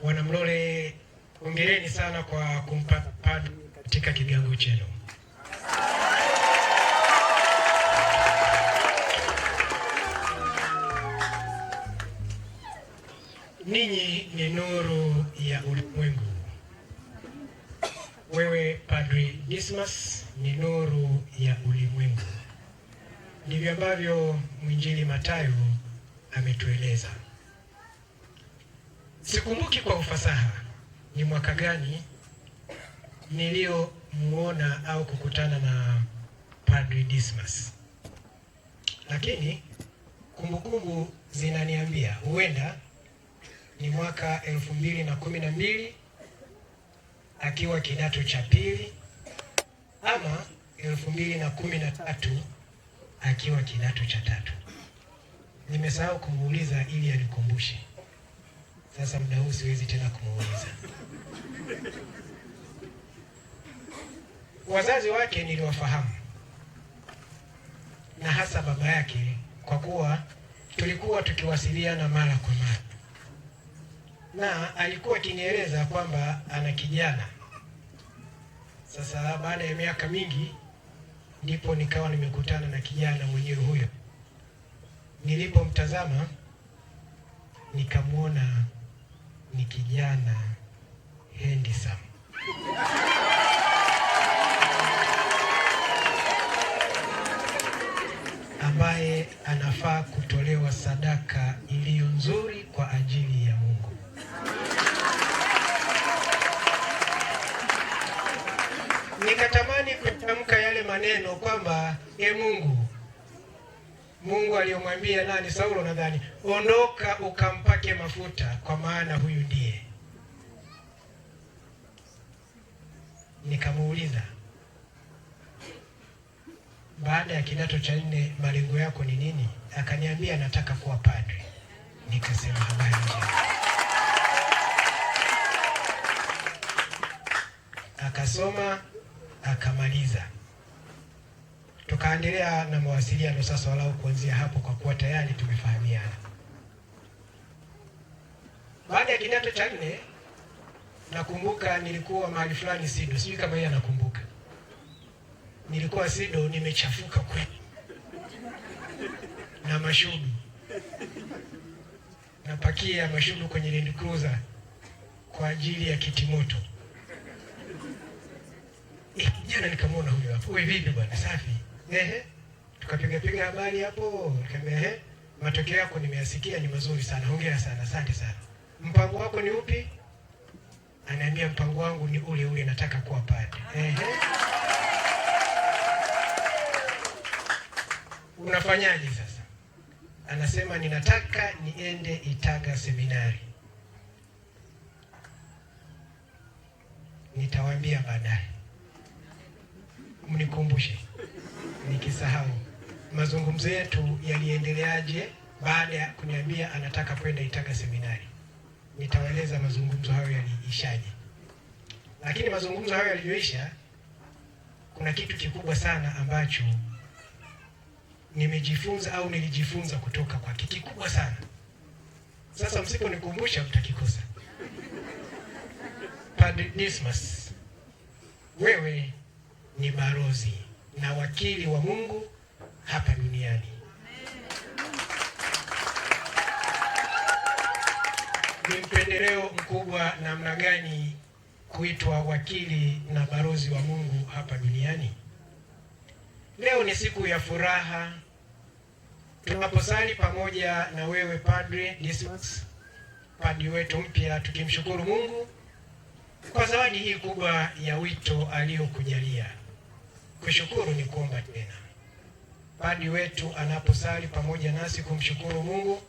Wanamlole, hongereni sana kwa kumpa padri katika kigango chenu. Ninyi ni nuru ya ulimwengu. Wewe Padri Dismas ni nuru ya ulimwengu. Ndivyo ambavyo mwinjili Mathayo ametueleza. Sikumbuki kwa ufasaha ni mwaka gani niliyomuona au kukutana na Padri Dismas, lakini kumbukumbu zinaniambia huenda ni mwaka 2012 akiwa kidato cha pili ama 2013 akiwa kidato cha tatu. Nimesahau kumuuliza ili anikumbushe. Sasa muda huu siwezi tena kumuuliza. Wazazi wake niliwafahamu, na hasa baba yake, kwa kuwa tulikuwa tukiwasiliana mara kwa mara, na alikuwa akinieleza kwamba ana kijana. Sasa baada ya miaka mingi ndipo nikawa nimekutana na kijana mwenyewe huyo. Nilipomtazama nikamwona ni kijana handsome, ambaye anafaa kutolewa sadaka iliyo nzuri kwa ajili ya Mungu. Nikatamani kutamka yale maneno kwamba Mungu aliyomwambia nani, Saulo nadhani, ondoka ukampake mafuta kwa maana huyu ndiye. Nikamuuliza, baada ya kidato cha 4 malengo yako ni nini? Akaniambia nataka kuwa padri. Nikasema habari njema. Akasoma akamaliza, tukaendelea na mawasiliano sasa, walau kuanzia hapo, kwa kuwa tayari tumefahamiana. Baada ya kidato cha 4 nakumbuka nilikuwa mahali fulani SIDO, sijui kama yeye anakumbuka. Nilikuwa SIDO, nimechafuka kweli na mashudu, napakia mashudu kwenye Land Cruiser kwa ajili ya kitimoto. Jana nikamwona huyo hapo. Wewe vipi bwana, safi? Tukapiga habari hapo. Nikamwambia matokeo yako nimeyasikia, ni mazuri sana, hongera sana, asante sana. Mpango wako ni upi? Ananiambia mpango wangu ni ule, nataka kuwa padri. Unafanyaje sasa? Anasema ninataka niende Itaga seminari. Nitawaambia baadaye, mnikumbushe nikisahau. Mazungumzo yetu yaliendeleaje baada ya kuniambia anataka kwenda Itaga seminari? Nitawaeleza mazungumzo hayo yaliishaje. Lakini mazungumzo hayo yaliyoisha, kuna kitu kikubwa sana ambacho nimejifunza au nilijifunza kutoka kwa kikubwa sana. Sasa msiponikumbusha mtakikosa. Padri Dismas, wewe ni balozi na wakili wa Mungu hapa duniani. Ni mpendeleo mkubwa namna gani kuitwa wakili na balozi wa Mungu hapa duniani. Leo ni siku ya furaha tunaposali pamoja na wewe Padri Dismas, padri wetu mpya, tukimshukuru Mungu kwa zawadi hii kubwa ya wito aliyokujalia. Kushukuru ni kuomba tena. Padri wetu anaposali pamoja nasi kumshukuru Mungu,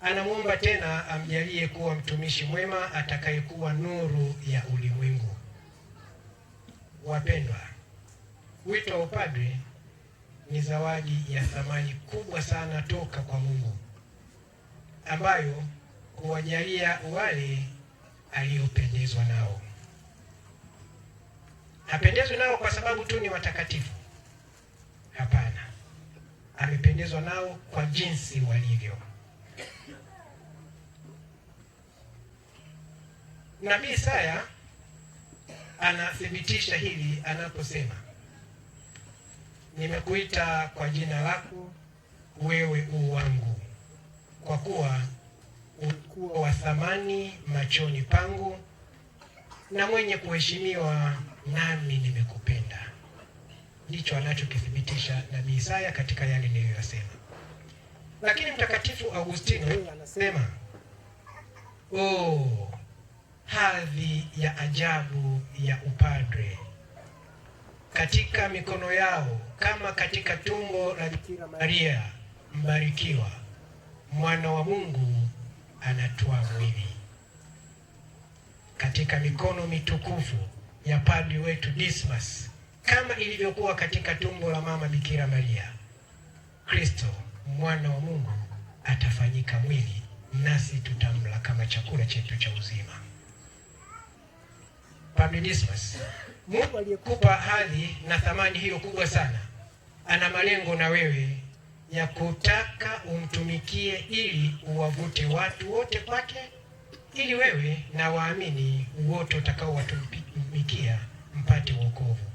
anamuomba tena amjalie kuwa mtumishi mwema atakayekuwa nuru ya ulimwengu. Wapendwa, wito wa upadri ni zawadi ya thamani kubwa sana toka kwa Mungu, ambayo huwajalia wale aliyopendezwa nao. Hapendezwi nao kwa sababu tu ni watakatifu. Hapana, amependezwa nao kwa jinsi walivyo. Nabii Isaya anathibitisha hili anaposema, nimekuita kwa jina lako, wewe u wangu, kwa kuwa ulikuwa wa thamani machoni pangu na mwenye kuheshimiwa, nami nimekupenda. Ndicho anachokithibitisha nabii Isaya katika yale niliyosema. Lakini Mtakatifu Augustino anasema, hadhi ya ajabu ya upadre! Katika mikono yao kama katika tumbo la Bikira Maria mbarikiwa, mwana wa Mungu anatoa mwili. Katika mikono mitukufu ya padri wetu Dismas, kama ilivyokuwa katika tumbo la mama Bikira Maria, Kristo mwana wa Mungu atafanyika mwili, nasi tutamla kama chakula chetu cha uzima. Padri Dismas, Mungu aliyekupa hadhi na thamani hiyo kubwa sana, ana malengo na wewe ya kutaka umtumikie ili uwavute watu wote kwake, ili wewe na waamini wote utakaowatumikia mpate wokovu.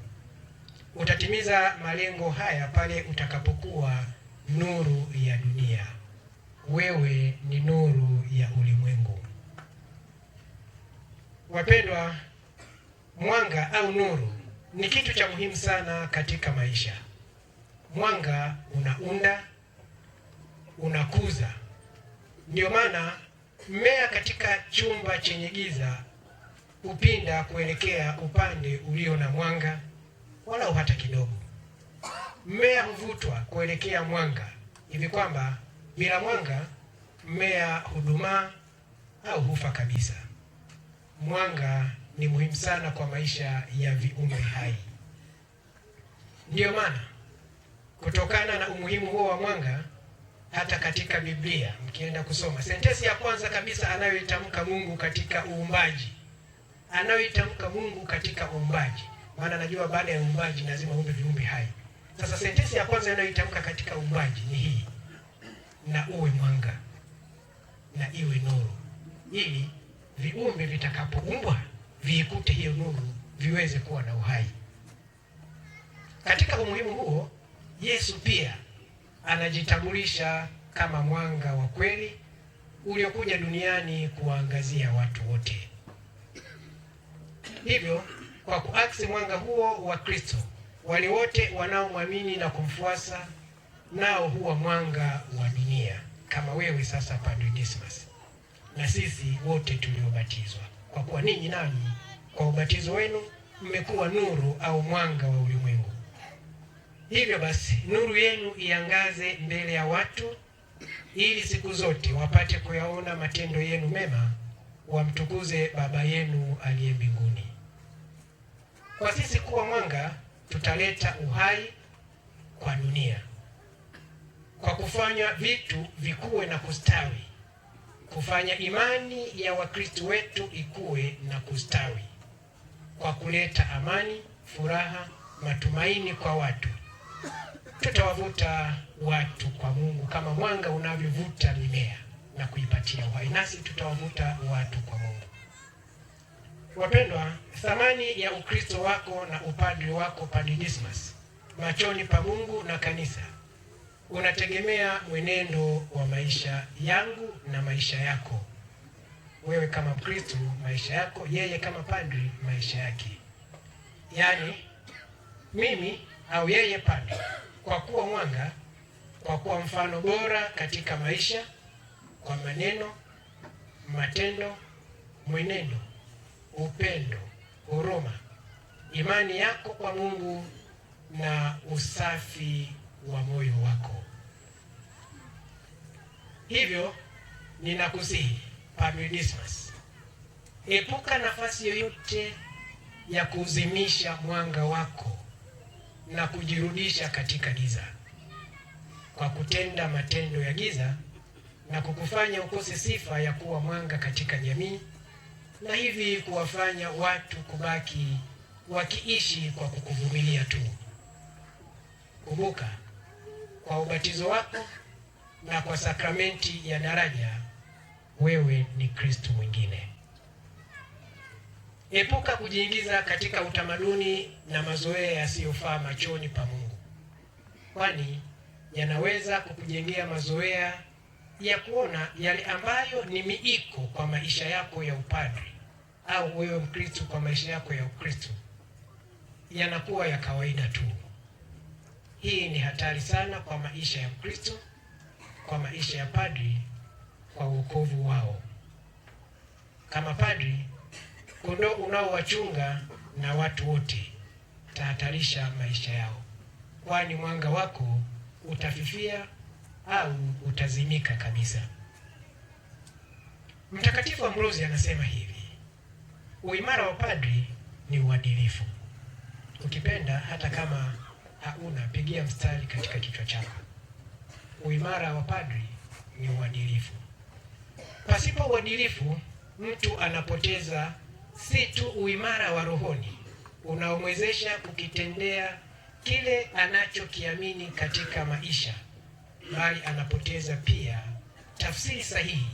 Utatimiza malengo haya pale utakapokuwa nuru ya dunia. Wewe ni nuru ya ulimwengu. Wapendwa, mwanga au nuru ni kitu cha muhimu sana katika maisha. Mwanga unaunda, unakuza. Ndio maana mmea katika chumba chenye giza hupinda kuelekea upande ulio na mwanga, wala hata kidogo. Mmea huvutwa kuelekea mwanga, hivi kwamba bila mwanga mmea hudumaa au hufa kabisa. Mwanga ni muhimu sana kwa maisha ya viumbe hai. Ndiyo maana kutokana na umuhimu huo wa mwanga, hata katika Biblia mkienda kusoma, sentensi ya kwanza kabisa anayoitamka Mungu katika uumbaji, maana najua baada ya uumbaji lazima uumbe viumbe hai. Sasa sentensi ya kwanza anayoitamka katika uumbaji ni hii: na uwe mwanga na iwe nuru, ili viumbe vitakapoumbwa viikute hiyo nuru, viweze kuwa na uhai. Katika umuhimu huo, Yesu pia anajitambulisha kama mwanga wa kweli uliokuja duniani kuwaangazia watu wote. Hivyo, kwa kuaksi mwanga huo wa Kristo, wale wote wanaomwamini na kumfuasa nao huwa mwanga wa dunia, kama wewe sasa Padre Dismas na sisi wote tuliobatizwa, kwa kuwa ninyi nami kwa ubatizo wenu mmekuwa nuru au mwanga wa ulimwengu. Hivyo basi nuru yenu iangaze mbele ya watu, ili siku zote wapate kuyaona matendo yenu mema, wamtukuze Baba yenu aliye mbinguni. Kwa sisi kuwa mwanga, tutaleta uhai kwa dunia kwa kufanya vitu vikue na kustawi, kufanya imani ya Wakristo wetu ikue na kustawi, kwa kuleta amani, furaha, matumaini kwa watu. Tutawavuta watu kwa Mungu kama mwanga unavyovuta mimea na kuipatia uhai, nasi tutawavuta watu kwa Mungu. Wapendwa, thamani ya Ukristo wako na upadri wako Padre Dismas machoni pa Mungu na kanisa unategemea mwenendo wa maisha yangu na maisha yako. Wewe kama Mkristo maisha yako, yeye kama padri maisha yake. Yaani mimi au yeye padri, kwa kuwa mwanga, kwa kuwa mfano bora katika maisha, kwa maneno, matendo, mwenendo, upendo, huruma, imani yako kwa Mungu na usafi wa moyo wako. Hivyo ninakusihi Padre Dismas, epuka nafasi yoyote ya kuzimisha mwanga wako na kujirudisha katika giza, kwa kutenda matendo ya giza na kukufanya ukose sifa ya kuwa mwanga katika jamii, na hivi kuwafanya watu kubaki wakiishi kwa kukuvumilia tu. Kumbuka, kwa ubatizo wako na kwa sakramenti ya daraja, wewe ni Kristo mwingine. Epuka kujiingiza katika utamaduni na mazoea yasiyofaa machoni pa Mungu, kwani yanaweza kukujengea mazoea ya kuona yale ambayo ni miiko kwa maisha yako ya upadri au wewe Mkristo kwa maisha yako ya Ukristo yanakuwa ya kawaida tu. Hii ni hatari sana kwa maisha ya Mkristo, kwa maisha ya padri, kwa wokovu wao. Kama padri, kondoo unaowachunga na watu wote tahatarisha maisha yao, kwani mwanga wako utafifia au utazimika kabisa. Mtakatifu Ambrosi anasema hivi: uimara wa padri ni uadilifu. Ukipenda hata kama hauna, pigia mstari katika kichwa chako. Uimara wa padri ni uadilifu. Pasipo uadilifu, mtu anapoteza si tu uimara wa rohoni unaomwezesha kukitendea kile anachokiamini katika maisha, bali anapoteza pia tafsiri sahihi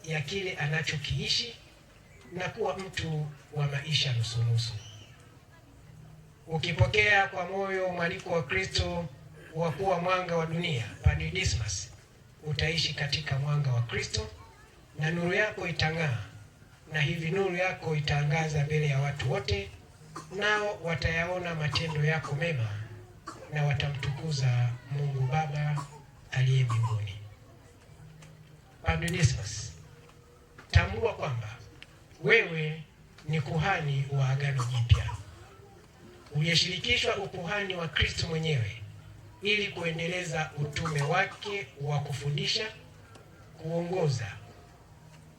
ya kile anachokiishi na kuwa mtu wa maisha nusunusu. Ukipokea kwa moyo mwaliko wa Kristo wa kuwa mwanga wa dunia, Padre Dismas, utaishi katika mwanga wa Kristo na nuru yako itang'aa, na hivi nuru yako itaangaza mbele ya watu wote, nao watayaona matendo yako mema na watamtukuza Mungu Baba aliye mbinguni. Padre Dismas, tambua kwamba wewe ni kuhani wa Agano Jipya, uliyeshirikishwa ukuhani wa Kristo mwenyewe ili kuendeleza utume wake wa kufundisha, kuongoza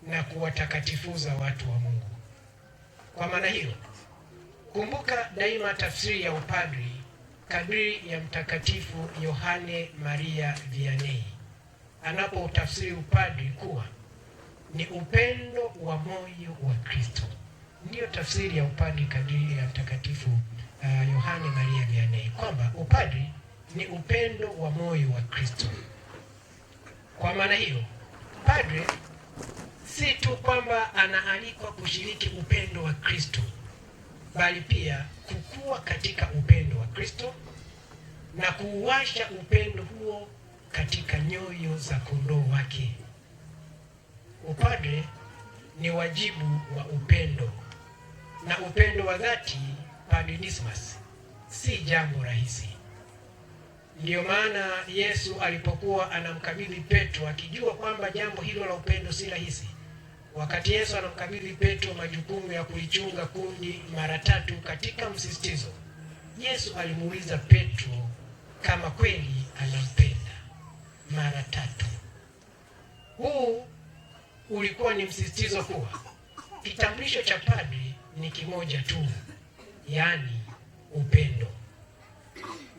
na kuwatakatifuza watu wa Mungu. Kwa maana hiyo, kumbuka daima tafsiri ya upadri kadri ya Mtakatifu Yohane Maria Vianney anapoutafsiri upadri kuwa ni upendo wa moyo wa Kristo. Ndiyo tafsiri ya upadri kadri ya Mtakatifu Yohane Maria Vianney, kwamba upadri ni upendo wa moyo wa Kristo. Kwa maana hiyo, padre si tu kwamba anaalikwa kushiriki upendo wa Kristo, bali pia kukua katika upendo wa Kristo na kuuwasha upendo huo katika nyoyo za kondoo wake. Upadre ni wajibu wa upendo, na upendo wa dhati, Padre Dismas, si jambo rahisi. Ndiyo maana Yesu alipokuwa anamkabidhi Petro, akijua kwamba jambo hilo la upendo si rahisi, wakati Yesu anamkabidhi Petro majukumu ya kulichunga kundi mara 3 katika msisitizo, Yesu alimuuliza Petro kama kweli anampenda mara 3. Huu ulikuwa ni msisitizo kuwa kitambulisho cha padri ni kimoja tu, yaani upendo.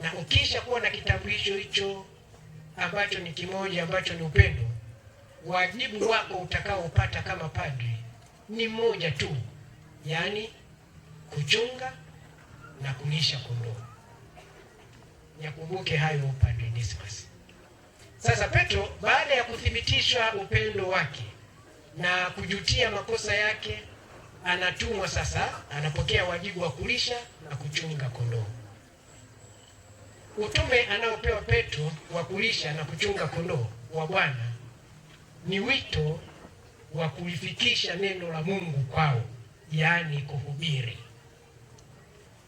Na ukisha kuwa na kitambulisho hicho ambacho ni kimoja, ambacho ni upendo, wajibu wako utakaopata kama padri ni mmoja tu, yaani kuchunga na kulisha kondoo. Yakumbuke hayo Padre Dismas. Sasa Petro, baada ya kuthibitisha upendo wake na kujutia makosa yake, anatumwa sasa, anapokea wajibu wa kulisha na kuchunga kondoo. Utume anaopewa Petro wa kulisha na kuchunga kondoo wa Bwana ni wito wa kulifikisha neno la Mungu kwao, yaani kuhubiri.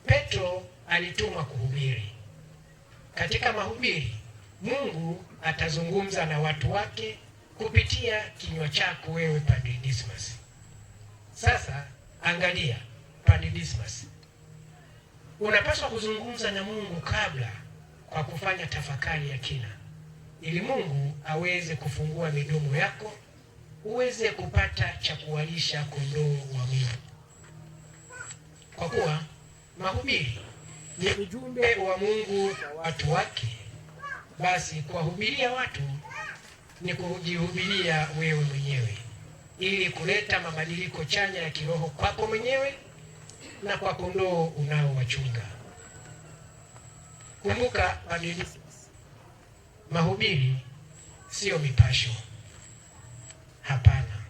Petro alitumwa kuhubiri. Katika mahubiri, Mungu atazungumza na watu wake kupitia kinywa chako wewe Padre Dismas. Sasa angalia Padre Dismas, unapaswa kuzungumza na Mungu kabla kwa kufanya tafakari ya kina, ili Mungu aweze kufungua midomo yako uweze kupata cha kuwalisha kondoo wa Mungu. Kwa kuwa mahubiri ni ujumbe wa Mungu kwa watu wake, basi kuwahubiria watu ni kujihubiria wewe mwenyewe, ili kuleta mabadiliko chanya ya kiroho kwako mwenyewe na kwa kondoo unaowachunga. Kumbuka Padre Dismas, mahubiri sio mipasho. Hapana,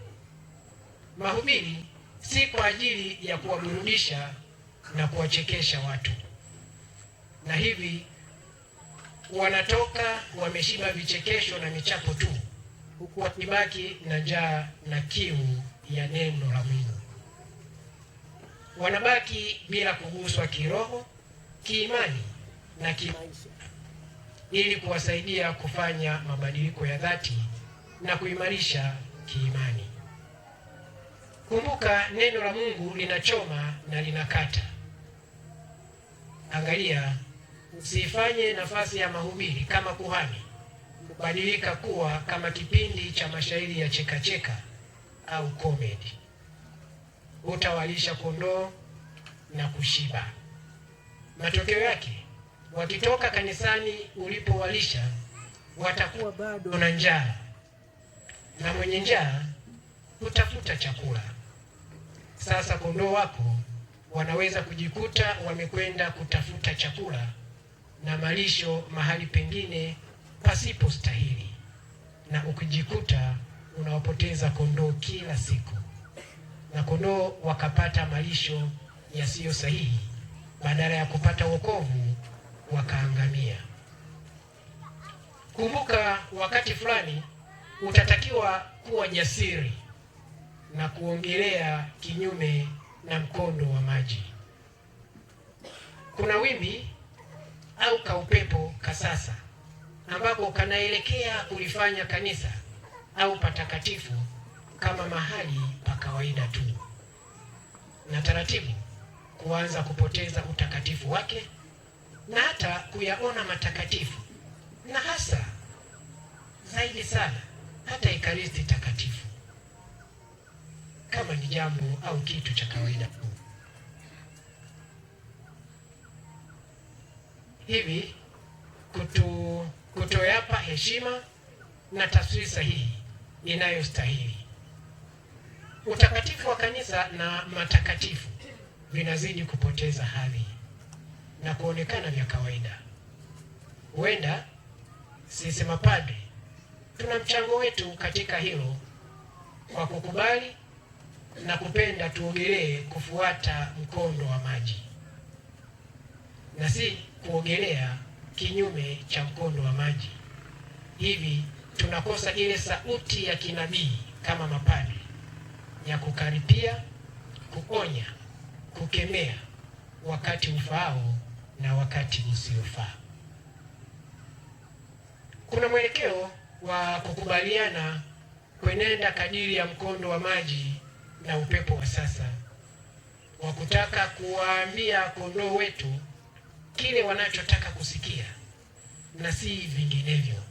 mahubiri si kwa ajili ya kuwaburudisha na kuwachekesha watu, na hivi wanatoka wameshiba vichekesho na michapo tu, huku wakibaki na njaa na kiu ya neno la Mungu. Wanabaki bila kuguswa kiroho, kiimani na kimaisha, ili kuwasaidia kufanya mabadiliko ya dhati na kuimarisha kiimani. Kumbuka, neno la Mungu linachoma na linakata. Angalia, usifanye nafasi ya mahubiri kama kuhani kubadilika kuwa kama kipindi cha mashairi ya chekacheka au komedi. Utawalisha kondoo na kushiba. Matokeo yake, wakitoka kanisani ulipowalisha, watakuwa bado na njaa, na mwenye njaa hutafuta chakula. Sasa kondoo wako wanaweza kujikuta wamekwenda kutafuta chakula na malisho mahali pengine pasipo stahili, na ukijikuta unawapoteza kondoo kila siku, na kondoo wakapata malisho yasiyo sahihi, badala ya kupata wokovu wakaangamia. Kumbuka, wakati fulani utatakiwa kuwa jasiri na kuongelea kinyume na mkondo wa maji. Kuna wimbi au kaupepo kasasa ambako kanaelekea kulifanya kanisa au patakatifu kama mahali pa kawaida tu, na taratibu kuanza kupoteza utakatifu wake na hata kuyaona matakatifu, na hasa zaidi sana hata Ekaristi takatifu kama ni jambo au kitu cha kawaida tu. Hivi kutoyapa heshima na tafsiri sahihi inayostahili. Utakatifu wa kanisa na matakatifu vinazidi kupoteza hadhi na kuonekana vya kawaida. Huenda sisi mapadri tuna mchango wetu katika hilo, kwa kukubali na kupenda tuogelee kufuata mkondo wa maji na si kuogelea kinyume cha mkondo wa maji. Hivi tunakosa ile sauti ya kinabii kama mapadri ya kukaripia, kuonya, kukemea wakati ufaao na wakati usiofaa. Kuna mwelekeo wa kukubaliana kwenenda kadiri ya mkondo wa maji na upepo wa sasa, wa kutaka kuwaambia kondoo wetu kile wanachotaka kusikia na si vinginevyo.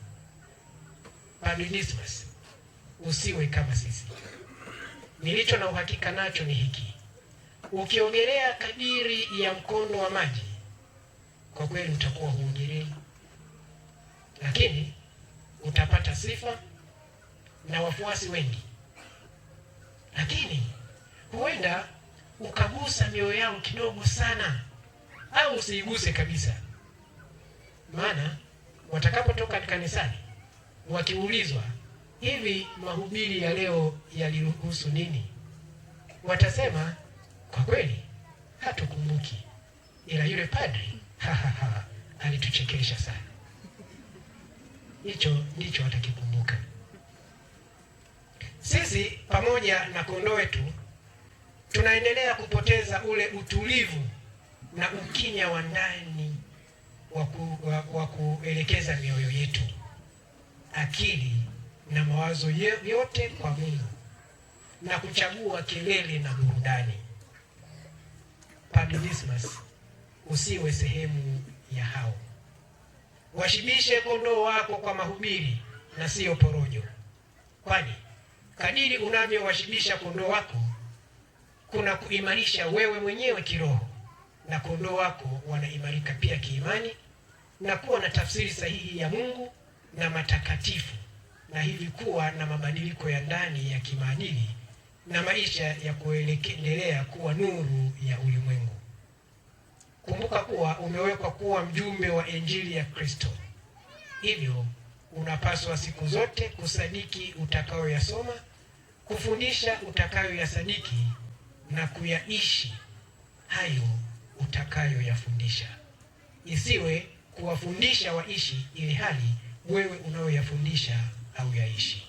Padre Dismas, usiwe kama sisi. Nilicho na uhakika nacho ni hiki: ukiogelea kadiri ya mkondo wa maji, kwa kweli utakuwa huogelei, lakini utapata sifa na wafuasi wengi, lakini huenda ukagusa mioyo yao kidogo sana, au usiiguse kabisa. Maana watakapotoka kanisani wakiulizwa, hivi mahubiri ya leo yalihusu nini? Watasema, kwa kweli hatukumbuki, ila yule padri alituchekesha sana. Hicho ndicho watakikumbuka. Sisi pamoja na kondoo wetu tunaendelea kupoteza ule utulivu na ukimya wa ndani wa kuelekeza mioyo yetu, akili na mawazo yote kwa Mungu na kuchagua kelele na burudani. Padre Dismas, usiwe sehemu ya hao. Washibishe kondoo wako kwa mahubiri na sio porojo, kwani kadiri unavyowashibisha kondoo wako kuna kuimarisha wewe mwenyewe kiroho, na kondoo wako wanaimarika pia kiimani na kuwa na tafsiri sahihi ya Mungu na matakatifu, na hivi kuwa na mabadiliko ya ndani ya kimaadili na maisha ya kuendelea kuwa nuru ya ulimwengu. Kumbuka kuwa umewekwa kuwa mjumbe wa Injili ya Kristo. Hivyo unapaswa siku zote kusadiki utakayoyasoma, kufundisha utakayoyasadiki na kuyaishi hayo utakayoyafundisha. Isiwe kuwafundisha waishi ili hali wewe unayoyafundisha au yaishi.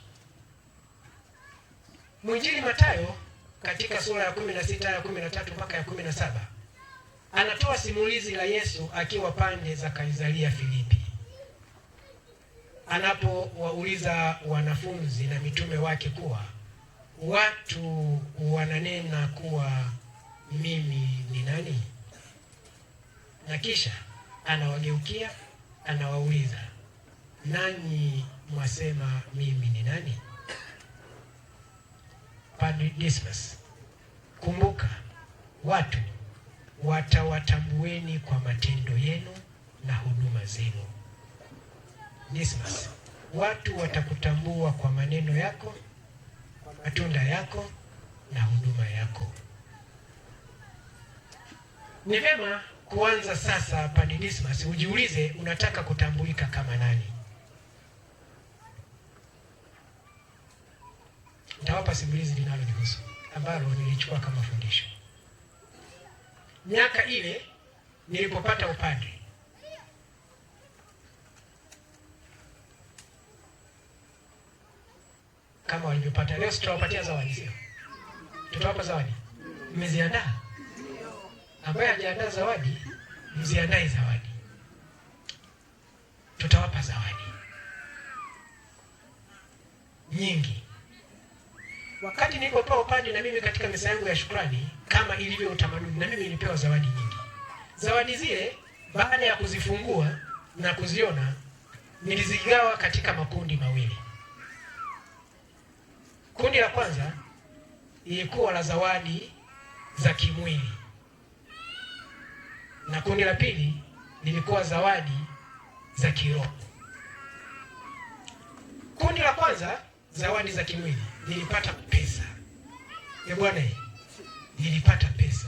Mwinjili Mathayo katika sura ya 16 ya 13 mpaka ya 17 anatoa simulizi la Yesu akiwa pande za Kaisaria Filipi, anapowauliza wanafunzi na mitume wake kuwa watu wananena kuwa mimi ni nani? Na kisha anawageukia anawauliza, nanyi mwasema mimi ni nani? Padre Dismas, kumbuka watu watawatambueni kwa matendo yenu na huduma zenu. Dismas, watu watakutambua kwa maneno yako, matunda yako na huduma yako. Ni vyema kuanza sasa, Padre Dismas, ujiulize unataka kutambulika kama nani? Nitawapa simulizi linalonihusu ambalo nilichukua kama fundisho. Miaka ile nilipopata upadre, kama walivyopata leo, tutawapatia zawadi, sio? Tutawapa zawadi. Mmeziandaa? Ambaye hajaandaa zawadi, mziandae zawadi. Tutawapa zawadi nyingi. Wakati nilipopewa upadre na mimi katika misa yangu ya shukrani, kama ilivyo utamaduni, na mimi nilipewa zawadi nyingi. Zawadi zile baada ya kuzifungua na kuziona, nilizigawa katika makundi mawili. Kundi la kwanza ilikuwa la zawadi za kimwili, na kundi la pili lilikuwa zawadi za kiroho. Kundi la kwanza, zawadi za kimwili, nilipata pesa. Bwana, nilipata pesa.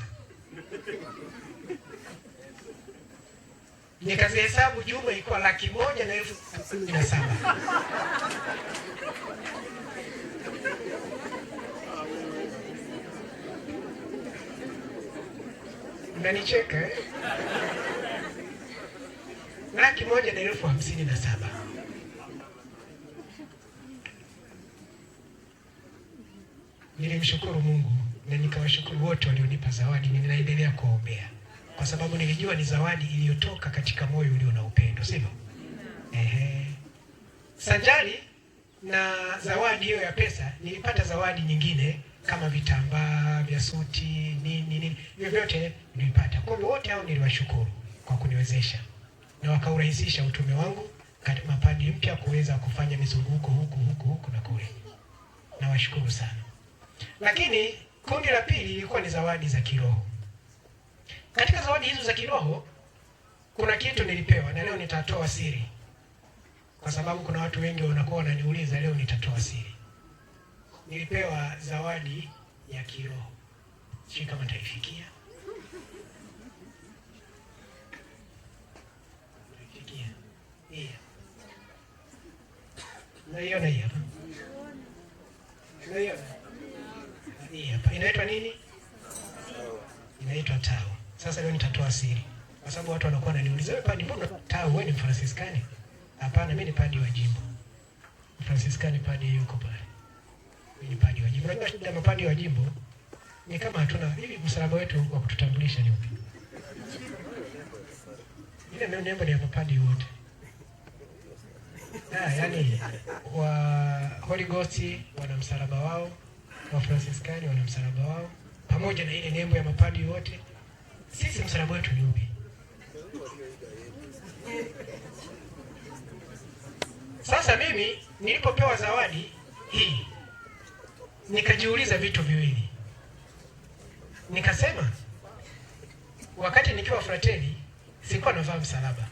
Nikazihesabu, jumla ilikuwa 1,117,000. Unanicheka eh? 1,157,000. Nilimshukuru Mungu na nikawashukuru wote walionipa zawadi. Ninaendelea kuombea kwa sababu nilijua ni zawadi iliyotoka katika moyo ulio na upendo, sivyo? Sanjari na zawadi hiyo ya pesa, nilipata zawadi nyingine kama vitambaa vya suti, nini vyote nilipata. Kwa hiyo wote hao niliwashukuru kwa kuniwezesha na wakaurahisisha utume wangu katika mapadri mpya kuweza kufanya mizunguko huku na kule. Nawashukuru sana. Lakini kundi la pili lilikuwa ni zawadi za kiroho. Katika zawadi hizo za kiroho kuna kitu nilipewa, na leo nitatoa siri, kwa sababu kuna watu wengi wanakuwa wananiuliza. Leo nitatoa siri. Nilipewa zawadi ya kiroho, sio kama nitaifikia. Naiona hii hapa. Hii hapa. Inaitwa nini? Inaitwa tao. Sasa leo nitatoa siri, kwa sababu watu wanakuwa wananiuliza, wewe padri, mbona tao? Wewe ni Mfransiskani? Hapana, mimi ni padri wa jimbo. Mfransiskani padri yuko pale. Mimi ni padri wa jimbo. Unajua shida ya mapadri wa jimbo ni kama hatuna hivi, msalaba wetu wa kututambulisha ni upi? Ile nembo ni ya mapadri wote. Yaani wa Holy Ghost wana msalaba wao, wa Fransiskani wana msalaba wao, pamoja na ile nembo ya mapadri wote. Sisi msalaba wetu ni upi? Sasa mimi nilipopewa zawadi hii nikajiuliza vitu viwili. Nikasema wakati nikiwa frateli sikuwa navaa msalaba.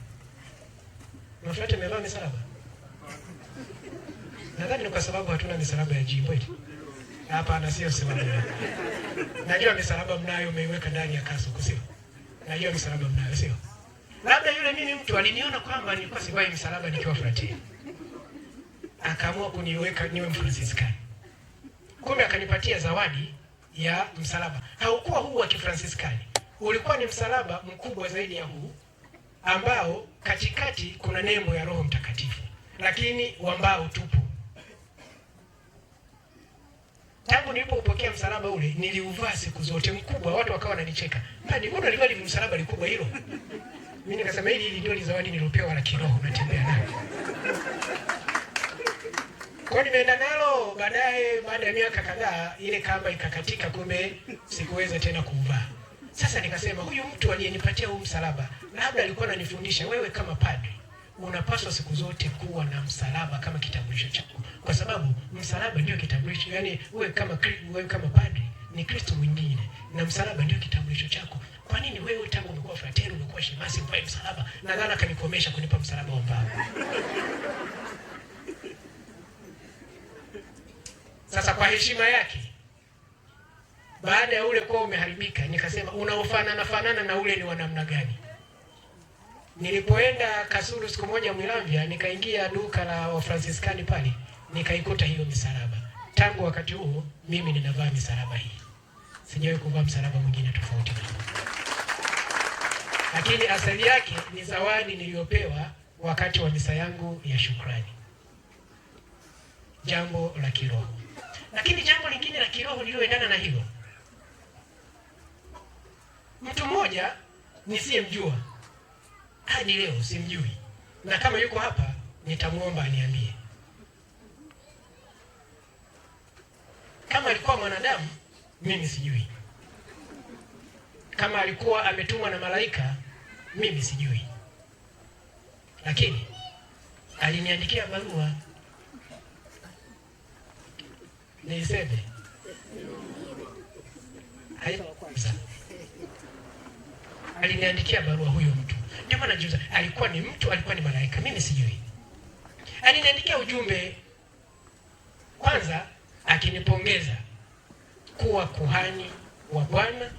Mafrateli wamevaa msalaba? Nadhani ni kwa sababu hatuna misalaba ya jimbo eti. Hapana, sio msalaba. Najua misalaba mnayo, umeiweka ndani ya kaso, sio? Najua misalaba mnayo, sio? Labda yule mimi mtu aliniona kwamba nilikuwa sivai msalaba nikiwa frateli, akaamua kuniweka niwe Mfransiskani. Kumbe akanipatia zawadi ya msalaba. Haukuwa huu wa Kifransiskani, ulikuwa ni msalaba mkubwa zaidi ya huu, ambao katikati kuna nembo ya Roho Mtakatifu, lakini wa mbao tupu. Tangu nilipopokea msalaba ule niliuvaa siku zote, mkubwa, watu wakawa wananicheka. Hadi mbona alikuwa ni msalaba likubwa hilo? Mimi nikasema hili ndio zawadi niliyopewa la kiroho, natembea nalo. Kwa nimeenda nalo, baada ya miaka kadhaa ile kamba ikakatika, kumbe sikuweza tena kuuvaa. Sasa nikasema huyu mtu aliyenipatia huu msalaba labda alikuwa ananifundisha, wewe kama padri unapaswa siku zote kuwa na msalaba kama kitambulisho chako, kwa sababu msalaba ndio kitambulisho. Yaani wewe kama padri ni Kristo mwingine, na msalaba ndio kitambulisho chako. Kwa nini wewe tangu umekuwa frateri, umekuwa shemasi, uvae msalaba? Nadhani akanikomesha kunipa msalaba wa mbao. Sasa kwa heshima yake, baada ya ule kwa umeharibika, nikasema unaofanana na ule ni wa namna gani? Nilipoenda Kasulu siku moja Mwilamvya, nikaingia duka la Wafransiskani pale, nikaikuta hiyo misalaba. Tangu wakati huo mimi ninavaa misalaba hii. Sijawahi kuvaa msalaba mwingine tofauti na huu. Lakini asili yake ni zawadi niliyopewa wakati wa misa yangu ya shukrani. Jambo la kiroho. Lakini jambo lingine la kiroho lililoendana na hilo, mtu mmoja nisiyemjua hadi leo simjui, na kama yuko hapa nitamuomba aniambie. Kama alikuwa mwanadamu mimi sijui, kama alikuwa ametumwa na malaika mimi sijui, lakini aliniandikia barua. Niseme aliniandikia barua huyo mtu. Ndio maana najiuliza, alikuwa ni mtu, alikuwa ni malaika? Mimi sijui. Aliniandikia ujumbe kwanza akinipongeza kuwa kuhani wa Bwana,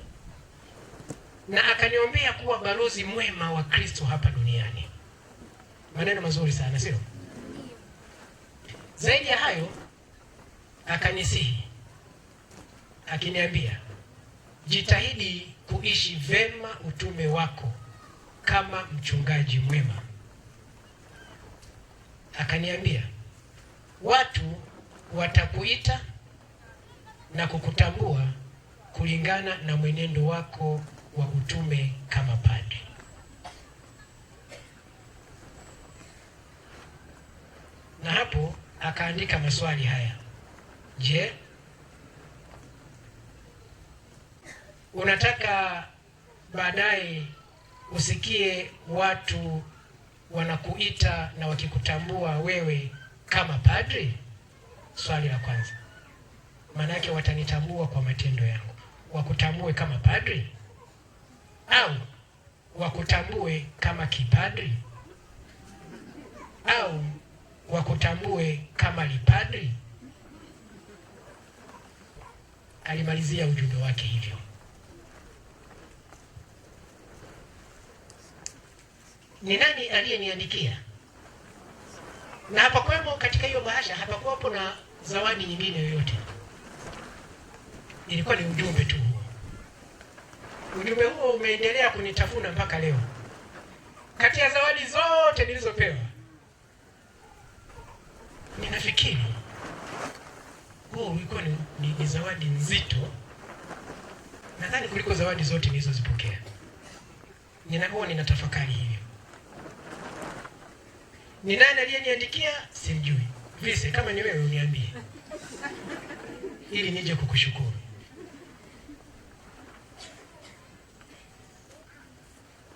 na akaniombea kuwa balozi mwema wa Kristo hapa duniani. Maneno mazuri sana, sio? Zaidi ya hayo, akanisihi akiniambia, jitahidi kuishi vema utume wako kama mchungaji mwema. Akaniambia, watu watakuita na kukutambua kulingana na mwenendo wako wa utume kama padri. Na hapo akaandika maswali haya. Je, unataka baadaye usikie watu wanakuita na wakikutambua wewe kama padri? Swali la kwanza. Maana yake watanitambua kwa matendo yangu, wakutambue kama padri, au wakutambue kama kipadri, au wakutambue kama lipadri? Alimalizia ujumbe wake hivyo. Ni nani aliyeniandikia? Na hapakuwemo katika hiyo bahasha, hapakuwapo na zawadi nyingine yoyote. Ilikuwa ni ujumbe tu. Ujumbe huo umeendelea kunitafuna mpaka leo. Kati ya zawadi zote nilizopewa, ninafikiri huo ulikuwa ni zawadi nzito, nadhani kuliko zawadi zote nilizozipokea. Ninatafakari hivyo. Ni nani aliyeniandikia? Simjui. Vise, kama ni wewe uniambie, ili nije kukushukuru.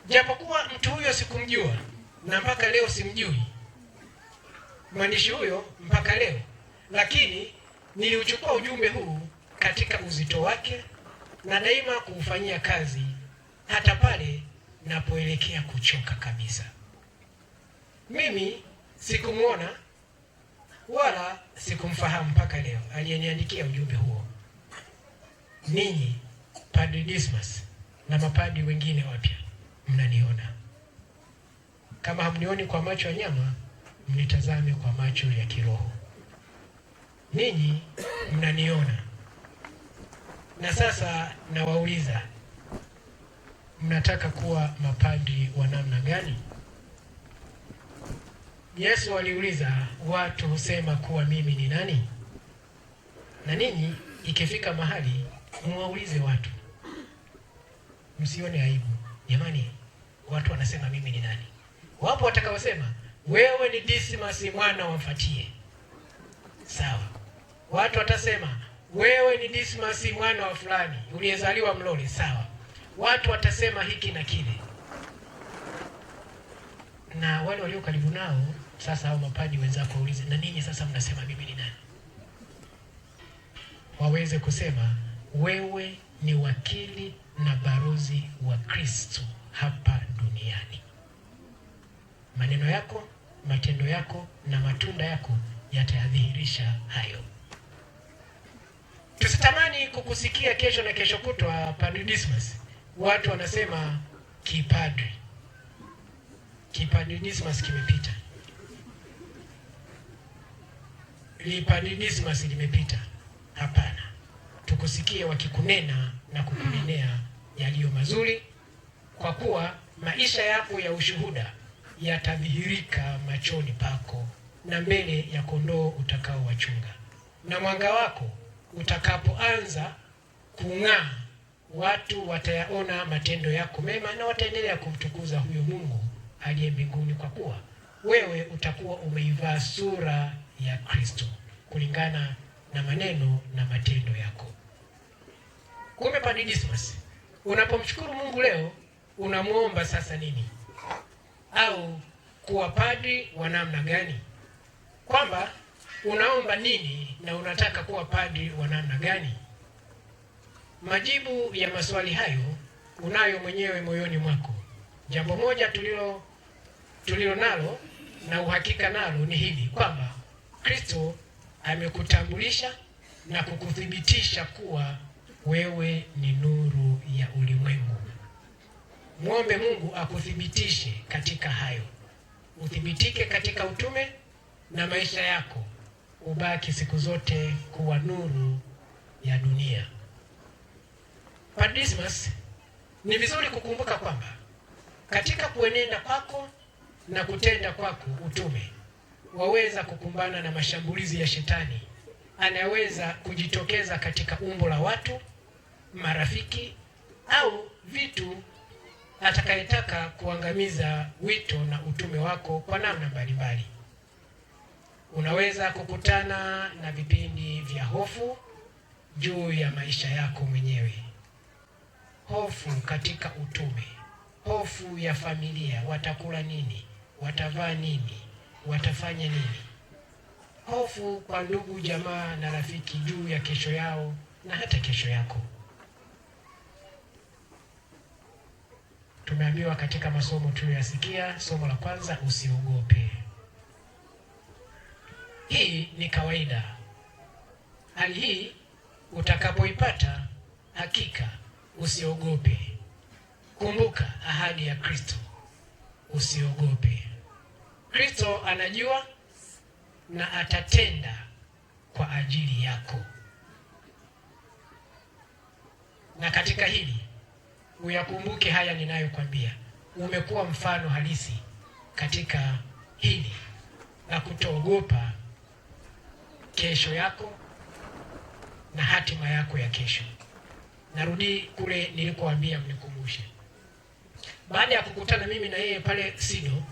Japokuwa mtu huyo sikumjua na mpaka leo simjui mwandishi huyo mpaka leo, lakini niliuchukua ujumbe huu katika uzito wake na daima kuufanyia kazi hata pale napoelekea kuchoka kabisa. Mimi sikumuona wala sikumfahamu mpaka leo aliyeniandikia ujumbe huo. Ninyi Padre Dismas na mapadi wengine wapya mnaniona. Kama hamnioni kwa macho ya nyama, mnitazame kwa macho ya kiroho. Ninyi mnaniona Na sasa nawauliza, mnataka kuwa mapadri wa namna gani? Yesu aliuliza, watu husema kuwa mimi ni nani? Na ninyi ikifika mahali muwaulize watu, msione aibu. Jamani, watu wanasema mimi ni nani? Wapo watakaosema wewe ni Dismas mwana wa Mfatie. Sawa. Watu watasema wewe ni Dismas mwana wa fulani uliyezaliwa Mlole. Sawa. Watu watasema hiki na kile. Na wale walio karibu nao sasa, hao mapadri wenzako waulize, na ninyi sasa mnasema mimi ni nani? Waweze kusema wewe ni wakili na balozi wa Kristo hapa duniani. Maneno yako, matendo yako na matunda yako yatadhihirisha hayo. Tusitamani kukusikia kesho na kesho kutwa Padre Dismas watu wanasema kipadri. Kipadri Dismas kimepita. Lipadri Dismas limepita. Hapana. Tukusikie wakikunena na kukunenea yaliyo mazuri, kwa kuwa maisha yako ya ushuhuda yatadhihirika machoni pako na mbele ya kondoo utakao wachunga. Na mwanga wako utakapoanza kung'aa, watu watayaona matendo yako mema na wataendelea kumtukuza huyo Mungu aliye mbinguni, kwa kuwa wewe utakuwa umeivaa sura ya Kristo kulingana na maneno na matendo yako. Kumbe Padre Dismas, unapomshukuru Mungu leo, unamuomba sasa nini? Au kuwa padri wa namna gani? Kwamba unaomba nini na unataka kuwa padri wa namna gani? Majibu ya maswali hayo unayo mwenyewe moyoni mwako. Jambo moja tulilo nalo na uhakika nalo ni hili, kwamba Kristo amekutambulisha na kukuthibitisha kuwa wewe ni nuru ya ulimwengu. Muombe Mungu akuthibitishe katika hayo. Uthibitike katika utume na maisha yako ubaki siku zote kuwa nuru ya dunia. Padre Dismas, ni vizuri kukumbuka kwamba katika kuenenda kwako na kutenda kwako utume, waweza kukumbana na mashambulizi ya shetani. Anaweza kujitokeza katika umbo la watu, marafiki au vitu atakayetaka kuangamiza wito na utume wako kwa namna mbalimbali. Unaweza kukutana na vipindi vya hofu juu ya maisha yako mwenyewe. Hofu katika utume, hofu ya familia, watakula nini, watavaa nini, watafanya nini. Hofu kwa ndugu, jamaa na rafiki juu ya kesho yao na hata kesho yako. Tumeambiwa katika masomo tuliyosikia, somo la kwanza, usiogope. Hii ni kawaida. Hali hii utakapoipata, hakika usiogope. Kumbuka ahadi ya Kristo, usiogope. Kristo anajua na atatenda kwa ajili yako. Na katika hili uyakumbuke haya ninayokwambia. Umekuwa mfano halisi katika hili na kutoogopa kesho yako na hatima yako ya kesho. Narudi kule nilikoambia mnikumbushe. Baada ya kukutana mimi na yeye pale Sido,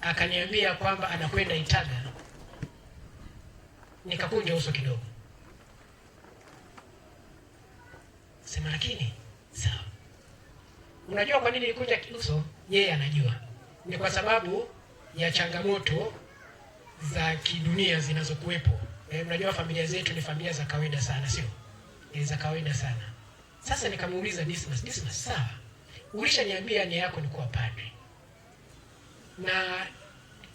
akaniambia kwamba anakwenda Itaga. Nikakunja uso kidogo. Sema lakini sawa. Unajua kwa nini nilikunja uso? Yeye anajua. Ni kwa sababu ya changamoto za kidunia zinazokuwepo. Unajua familia zetu ni familia za kawaida sana, sio? Ni za kawaida sana. Sasa nikamuuliza Dismas, sawa, ulishaniambia nia yako ni kuwa padri. Na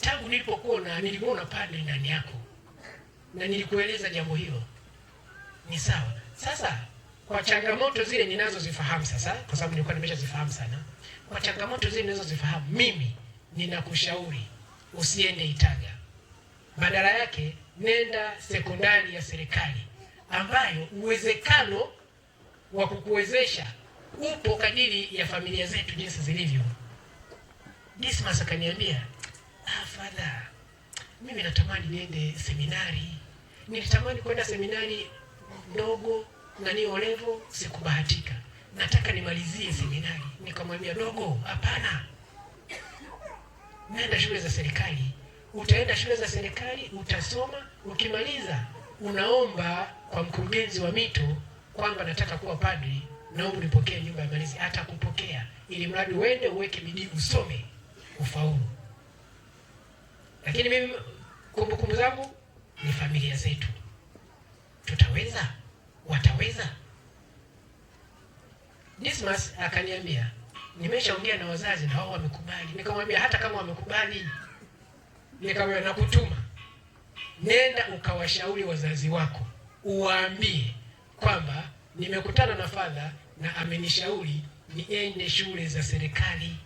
tangu nilipokuona nilimuona padri ndani yako. Na nilikueleza jambo hilo. Ni sawa. Sasa kwa changamoto zile ninazozifahamu sasa, kwa sababu nilikuwa nimeshazifahamu sana. Kwa changamoto zile ninazozifahamu, mimi ninakushauri usiende Itaga. Badala yake nenda sekondari ya serikali ambayo uwezekano wa kukuwezesha upo kadiri ya familia zetu jinsi zilivyo. Dismas akaniambia, Father, mimi natamani niende seminari. Nilitamani kwenda seminari ndogo na ni olevo, sikubahatika. Nataka nimalizie seminari. Nikamwambia, dogo, hapana. Nenda shule za serikali. Utaenda shule za serikali, utasoma, ukimaliza unaomba kwa mkurugenzi wa mito kwamba nataka kuwa padri, naomba nipokee nyumba ya malezi. Atakupokea ili mradi uende uweke bidii usome ufaulu. Lakini mimi kumbukumbu zangu ni familia zetu. Tutaweza? Wataweza? Dismas akaniambia, nimeshaongea na wazazi na wao wamekubali. Nikamwambia, hata kama wamekubali, nikamwambia nakutuma, nenda ukawashauri wazazi wako, uwaambie kwamba nimekutana na Father na amenishauri niende shule za serikali.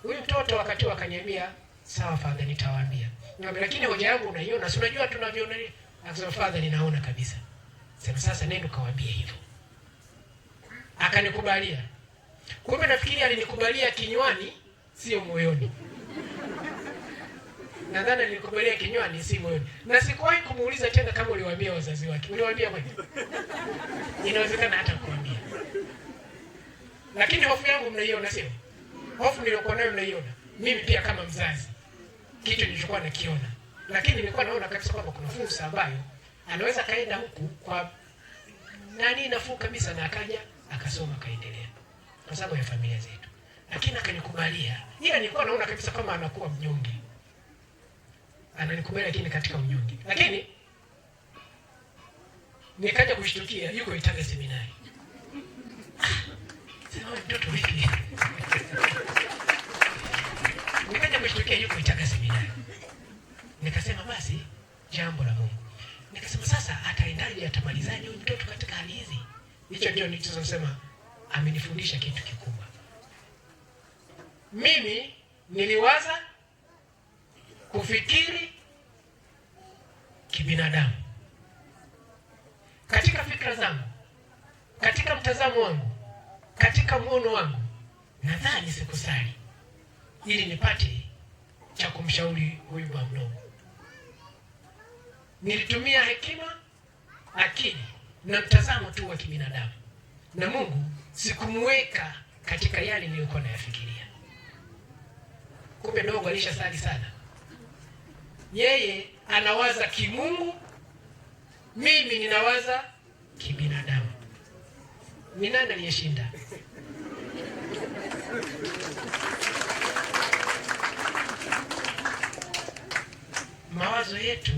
Huyu mtoto wakati akaniambia, sawa Father, nitawaambia. Nikamwambia, lakini hoja yangu unaiona? Si unajua tunavyoona. Akasema, Father, ninaona kabisa. Sema sasa nenda ukawaambie hivyo. Akanikubalia. Kumbe nafikiri alinikubalia kinywani, sio moyoni. Nadhani alinikubalia kinywani, si moyoni. Na sikuwahi kumuuliza tena kama uliwaambia wazazi wake. Uliwaambia kweli? Inawezekana hata kuambia. Lakini hofu yangu mnaiona, sio? Hofu niliyokuwa nayo mnaiona. Mimi pia kama mzazi kitu nilichokuwa nakiona. Lakini nilikuwa naona kabisa kwamba kuna fursa ambayo anaweza kaenda huku kwa nani nafuu kabisa, na akaja akasoma kaendelea kwa sababu ya familia zetu. Lakini akanikubalia. Ila nilikuwa naona kabisa kama anakuwa mnyonge. Ananikubali lakini katika unyonge. Lakini nikaja kushtukia yuko Itaga seminari. Sema mtoto vipi? Nikaja kushtukia yuko Itaga seminari. Nikasema basi jambo la Mungu. Nikasema sasa ataendaje, atamalizaje huyu mtoto katika hali hizi? Hicho ndio nilichosema, amenifundisha kitu kikubwa. Mimi niliwaza kufikiri kibinadamu. Katika fikra zangu, katika mtazamo wangu, katika muono wangu, nadhani sikusali ili nipate cha kumshauri huyu bwana mdogo. Nilitumia hekima, akili na mtazamo tu wa kibinadamu. Na Mungu sikumweka katika yale niliyokuwa nayafikiria. Kumbe dogo alishasali sana. Yeye anawaza kimungu, mimi ninawaza kibinadamu. Ni nani aliyeshinda? Mawazo yetu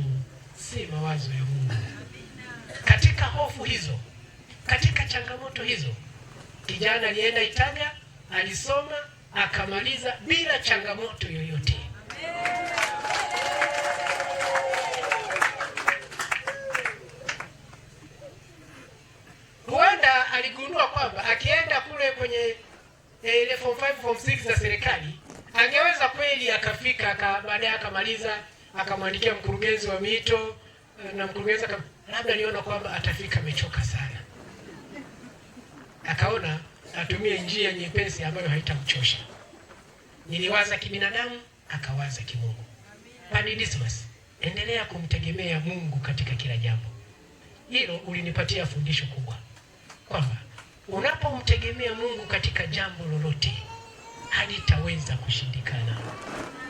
si mawazo ya Mungu. Katika hofu hizo, katika changamoto hizo, kijana alienda Itaga, alisoma, akamaliza bila changamoto yoyote. Huenda aligundua kwamba akienda kule kwenye ile form 5 form 6 za serikali angeweza kweli akafika, baadaye akamaliza, akamwandikia mkurugenzi wa mito, na mkurugenzi labda niona kwamba atafika amechoka sana. Akaona atumie njia nyepesi ambayo haitamchosha. Niliwaza kibinadamu, akawaza kimungu. Padre Dismas, endelea kumtegemea Mungu katika kila jambo. Hilo ulinipatia fundisho kubwa, kwamba unapomtegemea Mungu katika jambo lolote halitaweza kushindikana.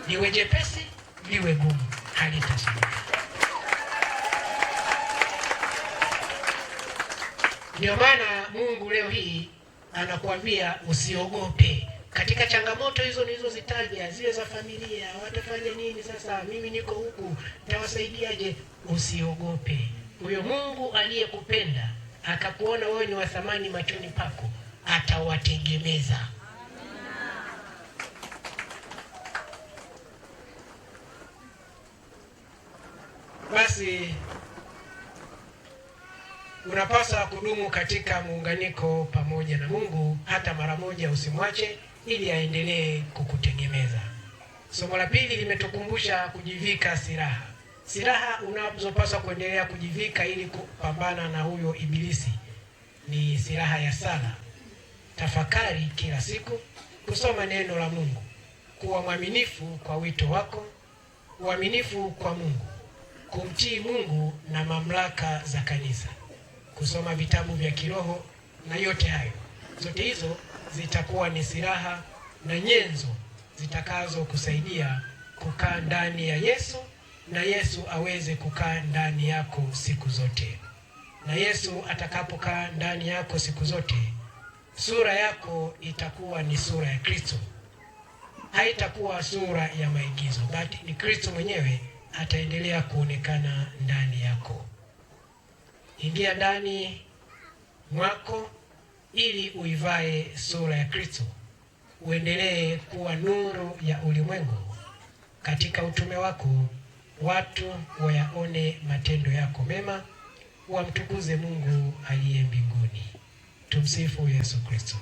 Liwe jepesi, liwe gumu, halitashindikana. Ndio maana Mungu leo hii anakuambia usiogope. Katika changamoto hizo nilizozitaja, zile za familia, watafanya nini sasa, mimi niko huku, nitawasaidiaje? Usiogope. Huyo Mungu aliyekupenda akakuona wewe ni wa thamani machoni pako, atawategemeza. Basi unapaswa kudumu katika muunganiko pamoja na Mungu, hata mara moja usimwache, ili aendelee kukutegemeza. Somo la pili limetukumbusha kujivika silaha. Silaha unazopaswa kuendelea kujivika ili kupambana na huyo ibilisi ni silaha ya sala, tafakari kila siku, kusoma neno la Mungu, kuwa mwaminifu kwa wito wako, uaminifu kwa Mungu, kumtii Mungu na mamlaka za kanisa, kusoma vitabu vya kiroho, na yote hayo, zote hizo zitakuwa ni silaha na nyenzo zitakazo kusaidia kukaa ndani ya Yesu, na Yesu aweze kukaa ndani yako siku zote. Na Yesu atakapokaa ndani yako siku zote, sura yako itakuwa ni sura ya Kristo. Haitakuwa sura ya maigizo, bali ni Kristo mwenyewe ataendelea kuonekana ndani yako. Ingia ndani mwako ili uivae sura ya Kristo, uendelee kuwa nuru ya ulimwengu. Katika utume wako watu wayaone matendo yako mema, wamtukuze Mungu aliye mbinguni. Tumsifu Yesu Kristo.